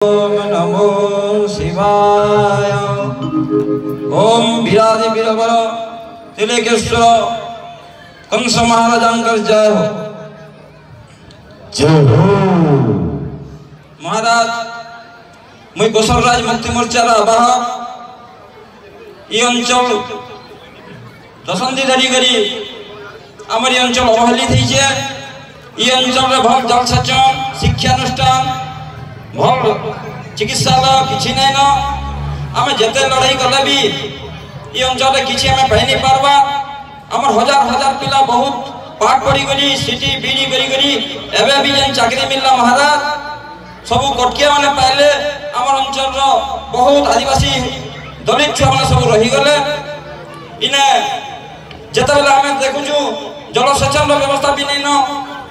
ओम नमो शिवाय। ओम वीरादि वीरवर तिलकेश्वर कंस महाराजांकर जय हो। जय हो महाराज। मुई कोसलराज मुक्ति मोर्चार आवाहक। ये अंचल दशंधि धरी करी आमर अंचल अवहेलित होइछे। ये अंचल रे भल जलसेचन शिक्षानुष्ठान भल चिकित्सालय किछि नै न। आमे जेते लड़ाई कले भी ये अंचल रे किछि आमे पाइ नै पारबा। आमर हजार हजार पिला बहुत पाठ पढ़ी करी सीटी बीडी करी करी एबे भी जन चाकरी मिलला महाराज। सब कटकिया माने पाइले। आमर अंचल रो बहुत आदिवासी दलित छुआ माने सब रही गले। इने जेते बेला आमे देखुछु जलसेचन रो व्यवस्था भी नै न।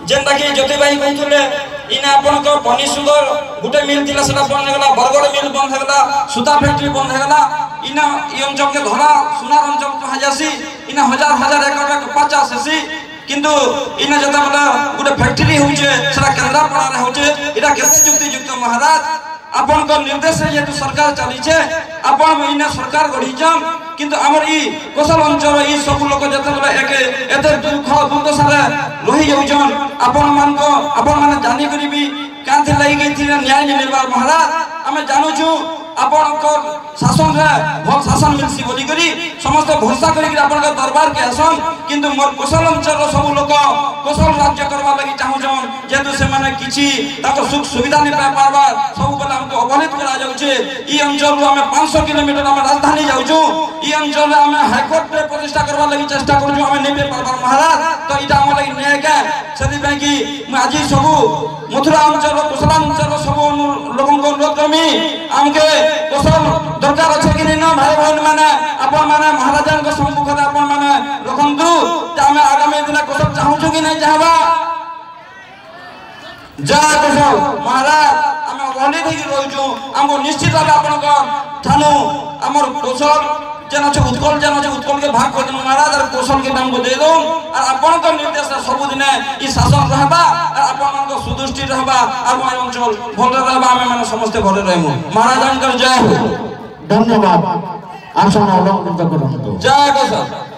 जेंता कि ज्योति भाई कहथुले इना आपन को पनी सुगर गुटे मिल थिला सेटा बंद हेगला। बरगड़ मिल बंद हेगला। सुता फैक्ट्री बंद हेगला। इना ई अंचल के धरा सुनार अंचल कहा जासी। इना हजार हजार एकड़ रे कपास चाष हेसी। किंतु इना जता बला गुटे फैक्ट्री होउचे सेटा केंद्रापड़ा रे होउचे। इटा केते जुक्ति युक्त महाराज। आपन को निर्देश ये तो सरकार चली छे। आपन इना सरकार गढीचन किंतु हमर ई कोसल अंचल ई सब लोग जते बला एके एते दुख दुर्दशा रे रही जाउछन। आपन मान को आपन माने जानि करी भी कांथे लई गई थी न्याय मिलबा महाराज। हमें जानू छु आपन को शासन रे भल शासन मिलसी बोली करी समस्त भरोसा करी आपन का दरबार के आसन। किंतु मोर कोसल अंचल सब लोग कोसल राज्य करबा लागि चाहुछन। जेतु से माने किछि ताको सुख सुविधा नै पाइ पारबा सब बेला हमको अवहेलित करा जाउछे। ई अंचल रो हमें 500 किलोमीटर हम राजधानी जाउछु। ई अंचल रे हमें हाईकोर्ट रे प्रतिष्ठा करबा लागि चेष्टा करछु। हमें नै पाइ पारबा महाराज। तो इटा हम लागि न्याय के सेति पय कि मैं आज सब मथुरा अंचल कोसल अंचल सब लोगन को अनुरोध करमी हमके कोसल दरकार अछि कि नै भाई बहन माने आपन माने महाराजन को सम्मुख रे आपन माने रखंतु। त हमें आगामी दिन कोसल चाहूछु कि नै चाहबा। जय कोसल महाराज। हमें अवहेलित होई रहउछु। हमको निश्चित भाबे आपन को थानु हमर कोसल जन अछि उत्कल जन अछि उत्कल के भाग कर महाराज। और कोसल के नाम को दे दो और आपन को निर्देश सब दिन ई शासन रहबा और आपन को सुदृष्टि रहबा। और अंचल भल रहबा। हमें माने समस्त भल रहमु। महाराजन कर जय हो। धन्यवाद। आसन अवलंबित करंतु। जय कोसल।